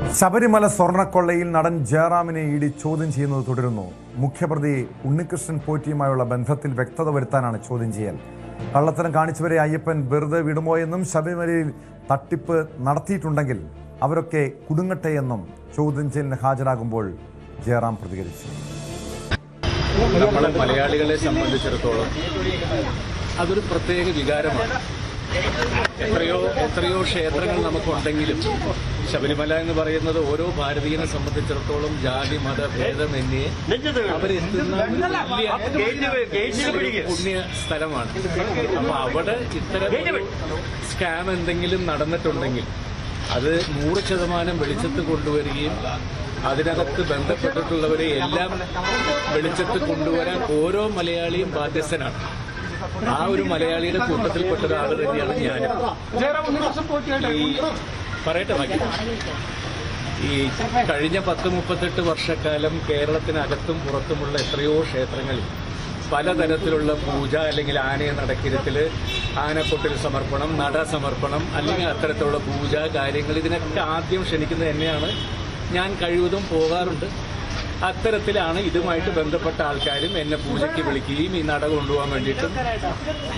ശബരിമല സ്വർണ്ണക്കൊള്ളയിൽ നടൻ ജയറാമിനെ ഇഡി ചോദ്യം ചെയ്യുന്നത് തുടരുന്നു. മുഖ്യപ്രതി ഉണ്ണികൃഷ്ണൻ പോറ്റിയുമായുള്ള ബന്ധത്തിൽ വ്യക്തത വരുത്താനാണ് ചോദ്യം ചെയ്യൽ. കള്ളത്തരം കാണിച്ചവരെ അയ്യപ്പൻ വെറുതെ വിടുമോയെന്നും ശബരിമലയിൽ തട്ടിപ്പ് നടത്തിയിട്ടുണ്ടെങ്കിൽ അവരൊക്കെ കുടുങ്ങട്ടെയെന്നും ചോദ്യം ചെയ്യലിന് ഹാജരാകുമ്പോൾ ജയറാം പ്രതികരിച്ചു. നമ്മൾ മലയാളികളെ സംബന്ധിച്ചിടത്തോളം അതൊരു പ്രത്യേക വികാരമാണ്. എത്രയോ ക്ഷേത്രങ്ങൾ നമുക്കുണ്ടെങ്കിലും ശബരിമല എന്ന് പറയുന്നത് ഓരോ ഭാരതീയനെ സംബന്ധിച്ചിടത്തോളം ജാതി മത ഭേദമന്യേ അവരെത്തുന്ന പുണ്യ സ്ഥലമാണ്. അപ്പൊ അവിടെ ഇത്തരം സ്കാം എന്തെങ്കിലും നടന്നിട്ടുണ്ടെങ്കിൽ അത് 100% വെളിച്ചത്ത് കൊണ്ടുവരികയും അതിനകത്ത് ബന്ധപ്പെട്ടിട്ടുള്ളവരെ എല്ലാം വെളിച്ചത്ത് കൊണ്ടുവരാൻ ഓരോ മലയാളിയും ബാധ്യസ്ഥനാണ്. ആ ഒരു മലയാളിയുടെ കൂട്ടത്തിൽപ്പെട്ട ഒരാൾ തന്നെയാണ് ഞാനും. പറയട്ടെ ബാക്കി. ഈ കഴിഞ്ഞ 10-38 വർഷക്കാലം കേരളത്തിനകത്തും പുറത്തുമുള്ള എത്രയോ ക്ഷേത്രങ്ങളിൽ പലതരത്തിലുള്ള പൂജ, അല്ലെങ്കിൽ ആനയെ നടക്കിരത്തില് ആനക്കൊട്ടിൽ സമർപ്പണം, നട സമർപ്പണം, അല്ലെങ്കിൽ അത്തരത്തിലുള്ള പൂജ കാര്യങ്ങൾ, ഇതിനൊക്കെ ആദ്യം ക്ഷണിക്കുന്നത് എന്നെയാണ്. ഞാൻ കഴിവതും പോകാറുണ്ട്. അത്തരത്തിലാണ് ഇതുമായിട്ട് ബന്ധപ്പെട്ട ആൾക്കാരും എന്നെ പൂജയ്ക്ക് വിളിക്കുകയും ഈ നട കൊണ്ടുപോകാൻ വേണ്ടിയിട്ടും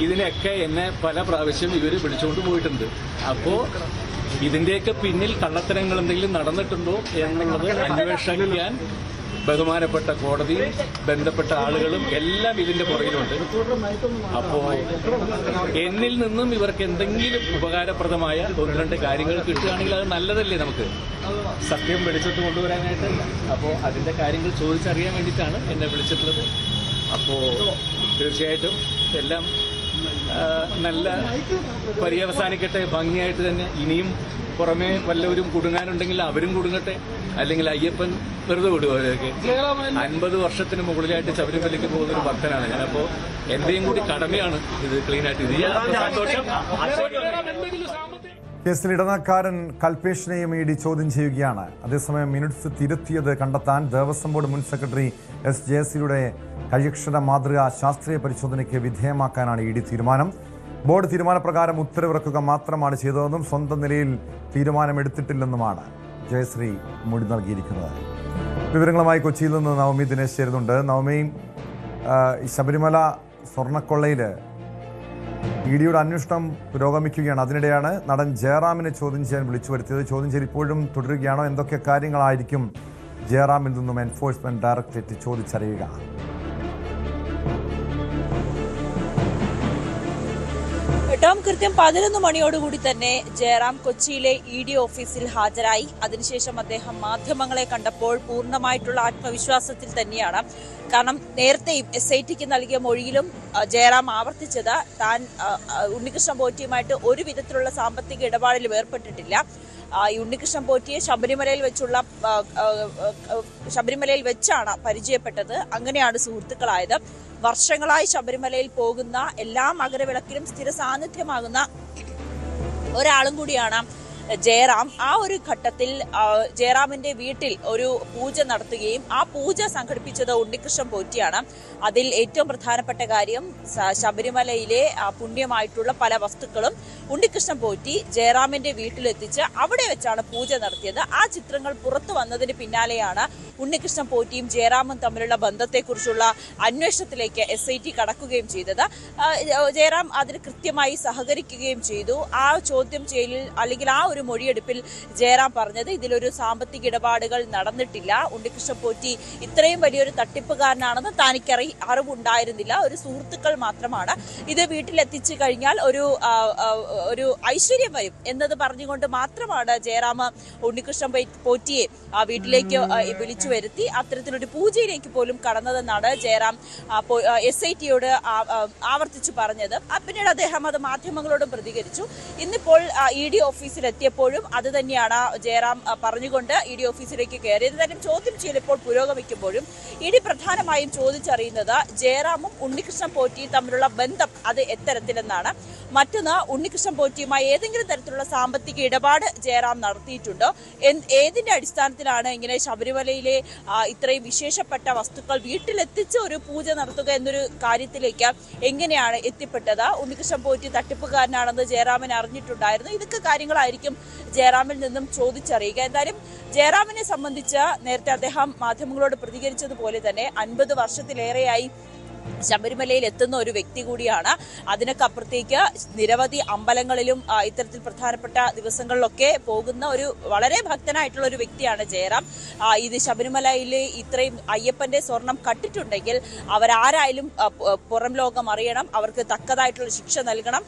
ഇതിനൊക്കെ എന്നെ പല പ്രാവശ്യം ഇവർ വിളിച്ചുകൊണ്ട് പോയിട്ടുണ്ട്. അപ്പോൾ ഇതിന്റെയൊക്കെ പിന്നിൽ കള്ളത്തരങ്ങൾ എന്തെങ്കിലും നടന്നിട്ടുണ്ടോ എന്നുള്ളത് അന്വേഷിക്കാൻ ബഹുമാനപ്പെട്ട കോടതിയും ബന്ധപ്പെട്ട ആളുകളും എല്ലാം ഇതിന്റെ പുറകിലുണ്ട്. അപ്പോ എന്നിൽ നിന്നും ഇവർക്ക് എന്തെങ്കിലും ഉപകാരപ്രദമായ 1-2 കാര്യങ്ങൾ കിട്ടുകയാണെങ്കിൽ അത് നല്ലതല്ലേ നമുക്ക് സത്യം വെളിച്ചത്ത് കൊണ്ടുവരാനായിട്ട്. അപ്പോൾ അതിന്റെ കാര്യങ്ങൾ ചോദിച്ചറിയാൻ വേണ്ടിയിട്ടാണ് എന്നെ വിളിച്ചിട്ടുള്ളത്. അപ്പോ തീർച്ചയായിട്ടും എല്ലാം നല്ല പര്യവസാനിക്കട്ടെ, ഭംഗിയായിട്ട് തന്നെ. ഇനിയും പുറമെ വല്ലവരും കുടുങ്ങാനുണ്ടെങ്കിൽ അവരും കുടുങ്ങട്ടെ, അല്ലെങ്കിൽ അയ്യപ്പൻ വെറുതെ വിടുക. അവരൊക്കെ 50 വർഷത്തിന് മുകളിലായിട്ട് ശബരിമലയ്ക്ക് പോകുന്ന ഒരു ഭക്തനാണ് ഞാൻ. അപ്പോൾ എന്റെയും കൂടി കടമയാണ് ഇത് ക്ലീനായിട്ട് ഇത് ചെയ്യാൻ. സന്തോഷം. കേസിൽ ഇടനിലക്കാരൻ കൽപേഷിനെയും ഇഡി ചോദ്യം ചെയ്യുകയാണ്. അതേസമയം മിനിറ്റ്സ് തിരുത്തിയത് കണ്ടെത്താൻ ദേവസ്വം ബോർഡ് മുൻ സെക്രട്ടറി എസ് ജയശ്രീയുടെ കൈയക്ഷര മാതൃക ശാസ്ത്രീയ പരിശോധനയ്ക്ക് വിധേയമാക്കാനാണ് ഇഡി തീരുമാനം. ബോർഡ് തീരുമാനപ്രകാരം ഉത്തരവിറക്കുക മാത്രമാണ് ചെയ്തതെന്നും സ്വന്തം നിലയിൽ തീരുമാനമെടുത്തിട്ടില്ലെന്നുമാണ് ജയശ്രീ മൊഴി നൽകിയിരിക്കുന്നത്. വിവരങ്ങളുമായി കൊച്ചിയിൽ നിന്ന് നവമി ദിനേശ് ചേരുന്നുണ്ട്. നവമി, ശബരിമല സ്വർണ്ണക്കൊള്ളയിൽ ഇഡിയുടെ അന്വേഷണം പുരോഗമിക്കുകയാണ്. അതിനിടെയാണ് നടൻ ജയറാമിനെ ചോദ്യം ചെയ്യാൻ വിളിച്ചു വരുത്തിയത്. ചോദ്യം ചെയ്യൽ ഇപ്പോഴും തുടരുകയാണോ? എന്തൊക്കെ കാര്യങ്ങളായിരിക്കും ജയറാമിൽ നിന്നും എൻഫോഴ്സ്മെന്റ് ഡയറക്ടറേറ്റ് ചോദിച്ചറിയുക? കൃത്യം 11 മണിയോടുകൂടി തന്നെ ജയറാം കൊച്ചിയിലെ ഇഡി ഓഫീസിൽ ഹാജരായി. അതിനുശേഷം അദ്ദേഹം മാധ്യമങ്ങളെ കണ്ടപ്പോൾ പൂർണ്ണമായിട്ടുള്ള ആത്മവിശ്വാസത്തിൽ തന്നെയാണ്. കാരണം നേരത്തെയും SITക്ക് നൽകിയ മൊഴിയിലും ജയറാം ആവർത്തിച്ചത് താൻ ഉണ്ണികൃഷ്ണൻ പോറ്റിയുമായിട്ട് ഒരു വിധത്തിലുള്ള സാമ്പത്തിക ഇടപാടിലും ഏർപ്പെട്ടിട്ടില്ല. ഈ ഉണ്ണികൃഷ്ണൻ പോറ്റിയെ ശബരിമലയിൽ വെച്ചാണ് പരിചയപ്പെട്ടത്. അങ്ങനെയാണ് സുഹൃത്തുക്കളായത്. വർഷങ്ങളായി ശബരിമലയിൽ പോകുന്ന എല്ലാ മകരവിളക്കിലും സ്ഥിര സാന്നിധ്യമാകുന്ന ഒരാളും കൂടിയാണ് ജയറാം. ആ ഒരു ഘട്ടത്തിൽ ജയറാമിന്റെ വീട്ടിൽ ഒരു പൂജ നടത്തുകയും ആ പൂജ സംഘടിപ്പിച്ചത് ഉണ്ണികൃഷ്ണൻ പോറ്റിയാണ്. അതിൽ ഏറ്റവും പ്രധാനപ്പെട്ട കാര്യം ശബരിമലയിലെ പുണ്യമായിട്ടുള്ള പല വസ്തുക്കളും ഉണ്ണികൃഷ്ണൻ പോറ്റി ജയറാമിന്റെ വീട്ടിലെത്തിച്ച് അവിടെ വെച്ചാണ് പൂജ നടത്തിയത്. ആ ചിത്രങ്ങൾ പുറത്തു വന്നതിന് പിന്നാലെയാണ് ഉണ്ണികൃഷ്ണൻ പോറ്റിയും ജയറാമും തമ്മിലുള്ള ബന്ധത്തെക്കുറിച്ചുള്ള അന്വേഷണത്തിലേക്ക് SIT കടക്കുകയും ചെയ്തത്. ജയറാം അതിന് കൃത്യമായി സഹകരിക്കുകയും ചെയ്തു. ആ ചോദ്യം ചെയ്യലിൽ അല്ലെങ്കിൽ ആ ഒരു മൊഴിയെടുപ്പിൽ ജയറാം പറഞ്ഞത് ഇതിലൊരു സാമ്പത്തിക ഇടപാടുകൾ നടന്നിട്ടില്ല, ഉണ്ണികൃഷ്ണൻ പോറ്റി ഇത്രയും വലിയൊരു തട്ടിപ്പുകാരനാണെന്ന് തനിക്ക് അറിവുണ്ടായിരുന്നില്ല, ഒരു സുഹൃത്തുക്കൾ മാത്രമാണ്, ഇത് വീട്ടിലെത്തിച്ചു കഴിഞ്ഞാൽ ഒരു ഐശ്വര്യം വരും എന്നത് പറഞ്ഞുകൊണ്ട് മാത്രമാണ് ജയറാം ഉണ്ണികൃഷ്ണൻ പോറ്റിയെ വീട്ടിലേക്ക് വിളിച്ചു വരുത്തി അത്തരത്തിലൊരു പൂജയിലേക്ക് പോലും കടന്നതെന്നാണ് ജയറാം SITയോട് ആവർത്തിച്ചു പറഞ്ഞത്. പിന്നീട് അദ്ദേഹം അത് മാധ്യമങ്ങളോടും പ്രതികരിച്ചു. ഇന്നിപ്പോൾ ED ഓഫീസിലെത്തിയപ്പോഴും അത് തന്നെയാണ് ജയറാം പറഞ്ഞുകൊണ്ട് ED ഓഫീസിലേക്ക് കയറിയത്. എന്തായാലും ചോദ്യം ചെയ്യലിപ്പോൾ പുരോഗമിക്കുമ്പോഴും ED പ്രധാനമായും ചോദിച്ചറിയുന്നത് ജയറാമും ഉണ്ണികൃഷ്ണൻ പോറ്റിയും തമ്മിലുള്ള ബന്ധം അത് എത്തരത്തിലെന്നാണ്. മറ്റൊന്ന്, ഉണ്ണികൃഷ്ണൻ പോറ്റിയുമായി ഏതെങ്കിലും തരത്തിലുള്ള സാമ്പത്തിക ഇടപാട് ജയറാം നടത്തിയിട്ടുണ്ടോ, ഏതിന്റെ അടിസ്ഥാനത്തിലാണ് ഇങ്ങനെ ശബരിമലയിലെ ഇത്രയും വിശേഷപ്പെട്ട വസ്തുക്കൾ വീട്ടിലെത്തിച്ച് ഒരു പൂജ നടത്തുക എന്നൊരു കാര്യത്തിലേക്ക് എങ്ങനെയാണ് എത്തിപ്പെട്ടത്, ഉണ്ണികൃഷ്ണൻ പോറ്റി തട്ടിപ്പുകാരനാണെന്ന് ജയറാമൻ അറിഞ്ഞിട്ടുണ്ടായിരുന്നു. ഇതൊക്കെ കാര്യങ്ങളായിരിക്കും കാര്യങ്ങളായിരിക്കും ജയറാമിൽ നിന്നും ചോദിച്ചറിയുക. എന്തായാലും ജയറാമിനെ സംബന്ധിച്ച് നേരത്തെ അദ്ദേഹം മാധ്യമങ്ങളോട് പ്രതികരിച്ചതുപോലെ തന്നെ 50 വർഷത്തിലേറെയായി ശബരിമലയിൽ എത്തുന്ന ഒരു വ്യക്തി കൂടിയാണ്. അതിനൊക്കെ അപ്പുറത്തേക്ക് നിരവധി അമ്പലങ്ങളിലും ഇത്തരത്തിൽ പ്രധാനപ്പെട്ട ദിവസങ്ങളിലൊക്കെ പോകുന്ന ഒരു വളരെ ഭക്തനായിട്ടുള്ള ഒരു വ്യക്തിയാണ് ജയറാം. ഇത് ശബരിമലയിൽ ഇത്രയും അയ്യപ്പന്റെ സ്വർണം കട്ടിട്ടുണ്ടെങ്കിൽ അവരാരായാലും പുറം ലോകം അറിയണം, അവർക്ക് തക്കതായിട്ടുള്ള ശിക്ഷ നൽകണം.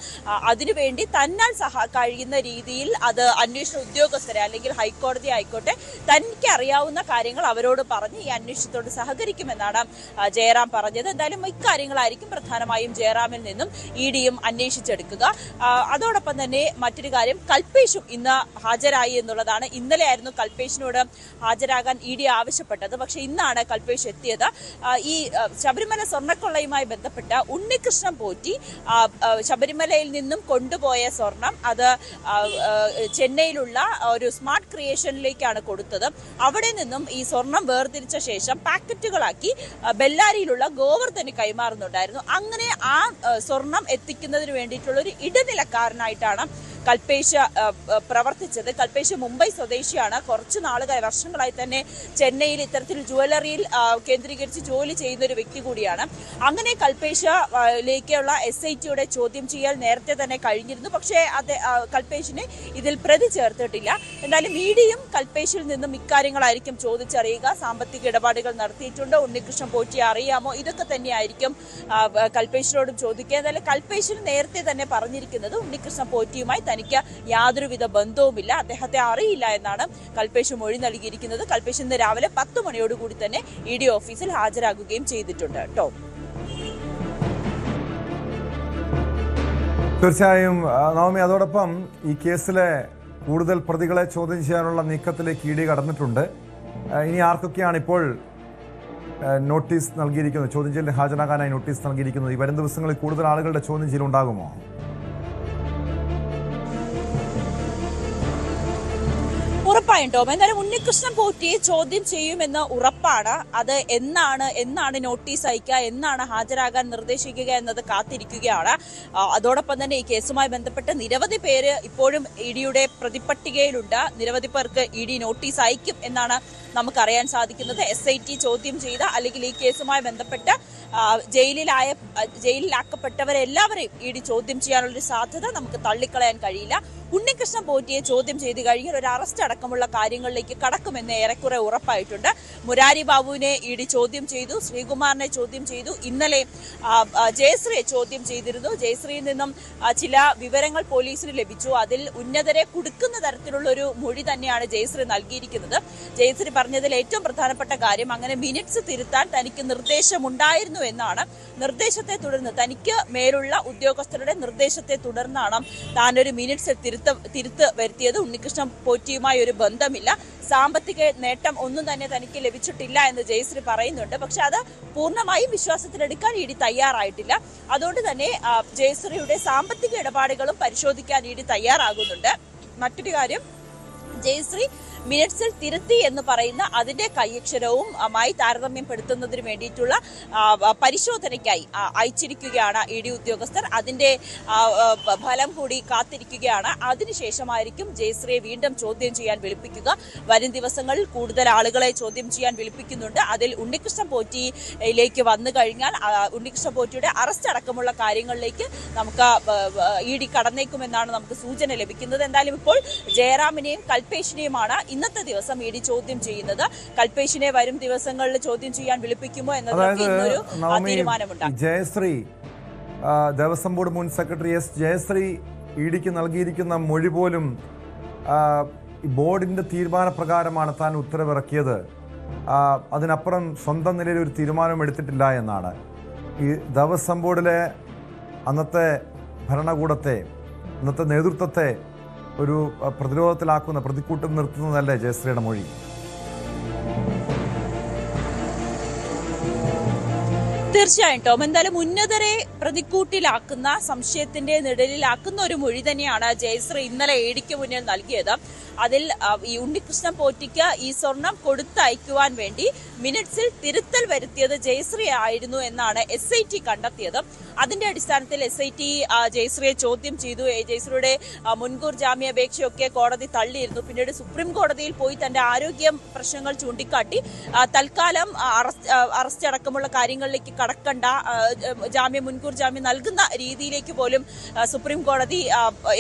അതിനുവേണ്ടി തന്നാൽ കഴിയുന്ന രീതിയിൽ അത് അന്വേഷണ ഉദ്യോഗസ്ഥരെ അല്ലെങ്കിൽ ഹൈക്കോടതി ആയിക്കോട്ടെ തനിക്ക് അറിയാവുന്ന കാര്യങ്ങൾ അവരോട് പറഞ്ഞ് ഈ അന്വേഷണത്തോട് സഹകരിക്കുമെന്നാണ് ജയറാം പറഞ്ഞത്. എന്തായാലും ഇക്കാര്യങ്ങളായിരിക്കും പ്രധാനമായും ജയറാമിൽ നിന്നും ഇഡിയും അന്വേഷിച്ചെടുക്കുക. അതോടൊപ്പം തന്നെ മറ്റൊരു കാര്യം, കൽപേഷും ഇന്ന് ഹാജരായി എന്നുള്ളതാണ്. ഇന്നലെയായിരുന്നു കൽപേഷിനോട് ഹാജരാകാൻ ഇഡി ആവശ്യപ്പെട്ടത്. പക്ഷെ ഇന്നാണ് കൽപേഷ് എത്തിയത്. ഈ ശബരിമല സ്വർണ്ണക്കൊള്ളയുമായി ബന്ധപ്പെട്ട് ഉണ്ണികൃഷ്ണൻ പോറ്റി ശബരിമലയിൽ നിന്നും കൊണ്ടുപോയ സ്വർണം അത് ചെന്നൈയിലുള്ള ഒരു സ്മാർട്ട് ക്രിയേഷനിലേക്കാണ് കൊടുത്തത്. അവിടെ നിന്നും ഈ സ്വർണം വേർതിരിച്ച ശേഷം പാക്കറ്റുകളാക്കി ബെല്ലാരിയിലുള്ള ഗോവർദ്ധന് കൈമാറുന്നുണ്ടായിരുന്നു. അങ്ങനെ ആ സ്വർണം എത്തിക്കുന്നതിന് വേണ്ടിയിട്ടുള്ള ഒരു ഇടനിലക്കാരനായിട്ടാണ് കൽപേഷ് പ്രവർത്തിച്ചത്. കൽപേഷ് മുംബൈ സ്വദേശിയാണ്. കുറച്ച് വർഷങ്ങളായി തന്നെ ചെന്നൈയിൽ ഇത്തരത്തിൽ ജുവലറിയിൽ കേന്ദ്രീകരിച്ച് ജോലി ചെയ്യുന്ന ഒരു വ്യക്തി കൂടിയാണ്. അങ്ങനെ കൽപേഷിലേക്കുള്ള SITയുടെ ചോദ്യം ചെയ്യൽ നേരത്തെ തന്നെ കഴിഞ്ഞിരുന്നു. പക്ഷേ കൽപേഷിനെ ഇതിൽ പ്രതി ചേർത്തിട്ടില്ല. എന്തായാലും ഇഡിയും കൽപേഷിൽ നിന്നും ഇക്കാര്യങ്ങളായിരിക്കും ചോദിച്ചറിയുക. സാമ്പത്തിക ഇടപാടുകൾ നടത്തിയിട്ടുണ്ട്, ഉണ്ണികൃഷ്ണൻ പോറ്റിയെ അറിയാമോ, ഇതൊക്കെ തന്നെയായിരിക്കും കൽപേഷിനോടും ചോദിക്കുക. എന്തായാലും കൽപേഷിന് നേരത്തെ തന്നെ പറഞ്ഞിരിക്കുന്നത് ഉണ്ണികൃഷ്ണൻ പോറ്റിയുമായി തനിക്ക് യാതൊരുവിധ ബന്ധവുമില്ല, അദ്ദേഹത്തെ അറിയില്ല എന്നാണ് കൽപേഷ് മൊഴി നൽകിയിരിക്കുന്നത്. കൽപേഷ് ഇന്ന് രാവിലെ 10 മണിയോടുകൂടി തന്നെ ഇഡി ഓഫീസിൽ ഹാജരാകുകയും ചെയ്തിട്ടുണ്ട്. കേട്ടോ, തീർച്ചയായും നവമി, അതോടൊപ്പം ഈ കേസിലെ കൂടുതൽ പ്രതികളെ ചോദ്യം ചെയ്യാനുള്ള നീക്കത്തിലേക്ക് ഇഡി കടന്നിട്ടുണ്ട്. ഇനി ആർക്കൊക്കെയാണ് ഇപ്പോൾ നോട്ടീസ് നൽകിയിരിക്കുന്നത്, ചോദ്യം ചെയ്യലിന് ഹാജരാകാനായി നോട്ടീസ് നൽകിയിരിക്കുന്നത്? ഈ വരും ദിവസങ്ങളിൽ കൂടുതൽ ആളുകളുടെ ചോദ്യം ചെയ്യൽ ഉണ്ടാകുമോ? ഉറപ്പായും ടോം, എന്തായാലും ഉണ്ണികൃഷ്ണൻ പോറ്റിയെ ചോദ്യം ചെയ്യുമെന്ന് ഉറപ്പാണ്. അത് എന്നാണ് നോട്ടീസ് അയക്കുക, എന്നാണ് ഹാജരാകാൻ നിർദ്ദേശിക്കുക എന്നത് കാത്തിരിക്കുകയാണ്. അതോടൊപ്പം തന്നെ ഈ കേസുമായി ബന്ധപ്പെട്ട് നിരവധി പേര് ഇപ്പോഴും ഇഡിയുടെ പ്രതിപട്ടികയിലുണ്ട്. നിരവധി പേർക്ക് ഇഡി നോട്ടീസ് അയക്കും എന്നാണ് നമുക്കറിയാൻ സാധിക്കുന്നത്. SIT ചോദ്യം ചെയ്ത അല്ലെങ്കിൽ ഈ കേസുമായി ബന്ധപ്പെട്ട് ജയിലിലാക്കപ്പെട്ടവരെല്ലാവരെയും ഇഡി ചോദ്യം ചെയ്യാനുള്ളൊരു സാധ്യത നമുക്ക് തള്ളിക്കളയാൻ കഴിയില്ല. ഉണ്ണികൃഷ്ണൻ പോറ്റിയെ ചോദ്യം ചെയ്ത് കഴിഞ്ഞാൽ ഒരു അറസ്റ്റ് അടക്കമുള്ള കാര്യങ്ങളിലേക്ക് കടക്കുമെന്ന് ഏറെക്കുറെ ഉറപ്പായിട്ടുണ്ട്. മുരാരി ബാബുവിനെ ഇഡി ചോദ്യം ചെയ്തു, ശ്രീകുമാറിനെ ചോദ്യം ചെയ്തു, ഇന്നലെ ജയശ്രീയെ ചോദ്യം ചെയ്തിരുന്നു. ജയശ്രീയിൽ നിന്നും ചില വിവരങ്ങൾ പോലീസിന് ലഭിച്ചു. അതിൽ ഉന്നതരെ കുടുക്കുന്ന തരത്തിലുള്ള ഒരു മൊഴി തന്നെയാണ് ജയശ്രീ നൽകിയിരിക്കുന്നത്. ജയശ്രീ പറഞ്ഞതിൽ ഏറ്റവും പ്രധാനപ്പെട്ട കാര്യം, അങ്ങനെ മിനിറ്റ്സ് തിരുത്താൻ തനിക്ക് നിർദ്ദേശമുണ്ടായിരുന്നു എന്നാണ്. നിർദ്ദേശത്തെ തുടർന്ന്, തനിക്ക് മേലുള്ള ഉദ്യോഗസ്ഥരുടെ നിർദ്ദേശത്തെ തുടർന്നാണ് താനൊരു മിനിറ്റ്സ് തിരുത്ത് വരുത്തിയത്. ഉണ്ണികൃഷ്ണൻ പോറ്റിയുമായി ഒരു ബന്ധമില്ല, സാമ്പത്തിക നേട്ടം ഒന്നും തന്നെ തനിക്ക് ലഭിച്ചിട്ടില്ല എന്ന് ജയശ്രീ പറയുന്നുണ്ട്. പക്ഷെ അത് പൂർണ്ണമായും വിശ്വാസത്തിലെടുക്കാൻ ഇഡി തയ്യാറായിട്ടില്ല. അതുകൊണ്ട് തന്നെ ജയശ്രീയുടെ സാമ്പത്തിക ഇടപാടുകളും പരിശോധിക്കാൻ ഇഡി തയ്യാറാകുന്നുണ്ട്. മറ്റൊരു കാര്യം, ജയശ്രീ മിനിറ്റ്സിൽ തിരുത്തി എന്ന് പറയുന്ന അതിന്റെ കൈയക്ഷരവും താരതമ്യപ്പെടുത്തുന്നതിന് വേണ്ടിയിട്ടുള്ള പരിശോധനയ്ക്കായി അയച്ചിരിക്കുകയാണ് ഇഡി ഉദ്യോഗസ്ഥർ. അതിന്റെ ഫലം കൂടി കാത്തിരിക്കുകയാണ്. അതിനുശേഷമായിരിക്കും ജയശ്രീയെ വീണ്ടും ചോദ്യം ചെയ്യാൻ വിളിപ്പിക്കുക. വരും ദിവസങ്ങളിൽ കൂടുതൽ ആളുകളെ ചോദ്യം ചെയ്യാൻ വിളിപ്പിക്കുന്നുണ്ട്. അതിൽ ഉണ്ണികൃഷ്ണൻ പോറ്റിയിലേക്ക് വന്നു കഴിഞ്ഞാൽ ഉണ്ണികൃഷ്ണൻ പോറ്റിയുടെ അറസ്റ്റ് അടക്കമുള്ള കാര്യങ്ങളിലേക്ക് നമുക്ക് ഇഡി കടന്നേക്കുമെന്നാണ് നമുക്ക് സൂചന ലഭിക്കുന്നത്. എന്തായാലും ഇപ്പോൾ ജയറാമിനെയും കൽപേഷിനെയുമാണ് ഇന്നത്തെ ദിവസം ഇഡി ചോദ്യം ചെയ്യുന്നത്. കൽപേഷിനെ വരും ദിവസങ്ങളിൽ ചോദ്യം ചെയ്യാൻ വിളിപ്പിക്കുമോ എന്നതൊക്കെ ഇന്നൊരു തീരുമാനമുണ്ടാകും. ജയശ്രീ, ദേവസ്വം ബോർഡ് മുൻ സെക്രട്ടറി ജയശ്രീ ഇഡിക്ക് നൽകിയിരിക്കുന്ന മൊഴി പോലും ബോർഡിന്റെ തീരുമാനപ്രകാരമാണ് താൻ ഉത്തരവിറക്കിയത്, അതിനപ്പുറം സ്വന്തം നിലയിൽ ഒരു തീരുമാനം എടുത്തിട്ടില്ല എന്നാണ്. ഈ ദേവസ്വം ബോർഡിലെ അന്നത്തെ ഭരണകൂടത്തെ, അന്നത്തെ നേതൃത്വത്തെ ഒരു പ്രതിരോധത്തിലാക്കുന്ന, പ്രതിക്കൂട്ടിൽ നിർത്തുന്നതല്ലേ ജയശ്രീയുടെ മൊഴി? തീർച്ചയായും ടോം, എന്തായാലും ഉന്നതരെ പ്രതിക്കൂട്ടിലാക്കുന്ന, സംശയത്തിന്റെ നിഴലിലാക്കുന്ന ഒരു മൊഴി തന്നെയാണ് ജയശ്രീ ഇന്നലെ ഇഡിക്ക് മുന്നിൽ നൽകിയത്. അതിൽ ഈ ഉണ്ണികൃഷ്ണൻ പോറ്റിക്ക് ഈ സ്വർണം കൊടുത്തയക്കുവാൻ വേണ്ടി മിനിറ്റ്സിൽ തിരുത്തൽ വരുത്തിയത് ജയശ്രീ ആയിരുന്നു എന്നാണ് SIT കണ്ടെത്തിയത്. അതിന്റെ അടിസ്ഥാനത്തിൽ SIT ജയശ്രീയെ ചോദ്യം ചെയ്തു. ജയശ്രീയുടെ മുൻകൂർ ജാമ്യാപേക്ഷയൊക്കെ കോടതി തള്ളിയിരുന്നു. പിന്നീട് സുപ്രീം കോടതിയിൽ പോയി തന്റെ ആരോഗ്യ പ്രശ്നങ്ങൾ ചൂണ്ടിക്കാട്ടി തൽക്കാലം അറസ്റ്റ് അടക്കമുള്ള കാര്യങ്ങളിലേക്ക് കടക്കണ്ട, മുൻകൂർ ജാമ്യം നൽകുന്ന രീതിയിലേക്ക് പോലും സുപ്രീം കോടതി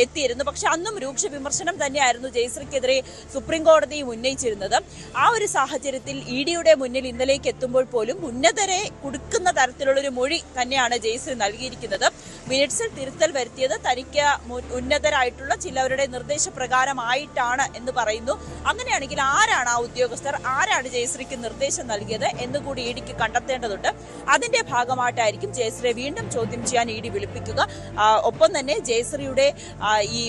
എത്തിയിരുന്നു. പക്ഷെ അന്നും രൂക്ഷ വിമർശനം തന്നെയായിരുന്നു ജയശ്രീക്കെതിരെ സുപ്രീം കോടതി ഉന്നയിച്ചിരുന്നത്. ആ ഒരു സാഹചര്യത്തിൽ EDയുടെ മുന്നിൽ ഇന്നലേക്ക് എത്തുമ്പോൾ പോലും ഉന്നതരെ കുടുക്കുന്ന തരത്തിലുള്ളൊരു മൊഴി തന്നെയാണ് ജയശ്രീ നൽകിയിരിക്കുന്നത്. മിനിറ്റ്സിൽ തിരുത്തൽ വരുത്തിയത് തനിക്ക് ഉന്നതരായിട്ടുള്ള ചിലവരുടെ നിർദ്ദേശപ്രകാരമായിട്ടാണ് എന്ന് പറയുന്നു. അങ്ങനെയാണെങ്കിൽ ആരാണ് ആ ഉദ്യോഗസ്ഥർ, ആരാണ് ജയശ്രീക്ക് നിർദ്ദേശം നൽകിയത് എന്നുകൂടി EDക്ക് കണ്ടെത്തേണ്ടതുണ്ട്. അതിന്റെ ഭാഗമായിട്ടായിരിക്കും ജയശ്രീയെ വീണ്ടും ചോദ്യം ചെയ്യാൻ ED വിളിപ്പിക്കുക. ഒപ്പം തന്നെ ജയശ്രീയുടെ ഈ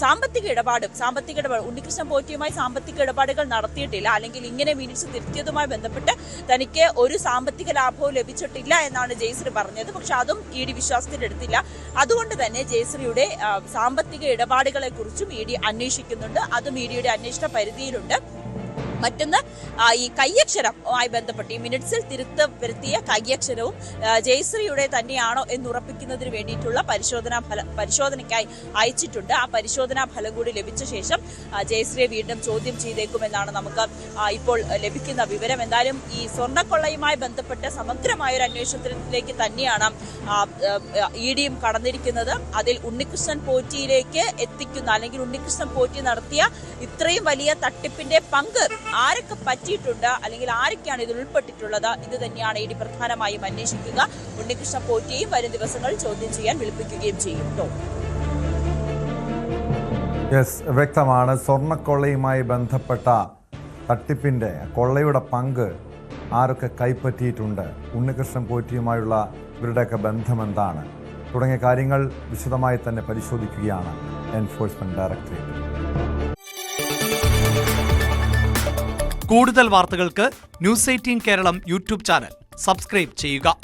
സാമ്പത്തിക ഇടപാട് ഉണ്ണികൃഷ്ണൻ പോറ്റിയുമായി സാമ്പത്തിക ഇടപാടുകൾ നടത്തിയിട്ടില്ല, അല്ലെങ്കിൽ ഇങ്ങനെ മിനിറ്റ്സ് തിരുത്തിയതുമായി ബന്ധപ്പെട്ട് തനിക്ക് ഒരു സാമ്പത്തിക ലാഭവും ലഭിച്ചിട്ടില്ല എന്നാണ് ജയശ്രീ പറഞ്ഞത്. പക്ഷെ അതും ED വിശ്വാസത്തിലെടുത്തില്ല. അതുകൊണ്ട് തന്നെ ജയശ്രീയുടെ സാമ്പത്തിക ഇടപാടുകളെ കുറിച്ചും ED അന്വേഷിക്കുന്നുണ്ട്. അതും EDയുടെ അന്വേഷണ പരിധിയിലുണ്ട്. മറ്റൊന്ന് ഈ കയ്യക്ഷരവുമായി ബന്ധപ്പെട്ട് ഈ മിനിറ്റ്സിൽ തിരുത്ത് വരുത്തിയ കയ്യക്ഷരവും ജയശ്രീയുടെ തന്നെയാണോ എന്ന് ഉറപ്പിക്കുന്നതിന് വേണ്ടിയിട്ടുള്ള പരിശോധനയ്ക്കായി അയച്ചിട്ടുണ്ട്. ആ പരിശോധനാ ഫലം കൂടി ലഭിച്ച ശേഷം ജയശ്രീയെ വീണ്ടും ചോദ്യം ചെയ്തേക്കുമെന്നാണ് നമുക്ക് ഇപ്പോൾ ലഭിക്കുന്ന വിവരം. എന്തായാലും ഈ സ്വർണ്ണക്കൊള്ളയുമായി ബന്ധപ്പെട്ട് സമഗ്രമായ ഒരു അന്വേഷണത്തിലേക്ക് തന്നെയാണ് EDയും കടന്നിരിക്കുന്നത്. അതിൽ ഉണ്ണികൃഷ്ണൻ പോറ്റിയിലേക്ക് എത്തിക്കുന്ന, അല്ലെങ്കിൽ ഉണ്ണികൃഷ്ണൻ പോറ്റി നടത്തിയ ഇത്രയും വലിയ തട്ടിപ്പിന്റെ പങ്ക് ആരൊക്കെ പറ്റിയിട്ടുണ്ട്, അല്ലെങ്കിൽ ആരൊക്കെയാണ് ഇതിൽ ഉൾപ്പെട്ടിട്ടുള്ളത്, ഇത് തന്നെയാണ് ED പ്രധാനമായും അന്വേഷിക്കുക. ഉണ്ണികൃഷ്ണൻ പോറ്റിയെയും വരും ദിവസങ്ങളിൽ ചോദ്യം ചെയ്യാൻ വിളിപ്പിക്കുകയും ചെയ്യും. വ്യക്തമാണ്. സ്വർണ്ണക്കൊള്ളയുമായി ബന്ധപ്പെട്ട തട്ടിപ്പിന്റെ കൊള്ളയുടെ പങ്ക് ആരൊക്കെ കൈപ്പറ്റിയിട്ടുണ്ട്, ഉണ്ണികൃഷ്ണൻ പോറ്റിയുമായുള്ള ഇവരുടെയൊക്കെ ബന്ധം എന്താണ് തുടങ്ങിയ കാര്യങ്ങൾ വിശദമായി തന്നെ പരിശോധിക്കുകയാണ് എൻഫോഴ്സ്മെന്റ് ഡയറക്ടറേറ്റ്. കൂടുതൽ വാർത്തകൾക്ക് News 18 Keralam YouTube channel subscribe ചെയ്യുക.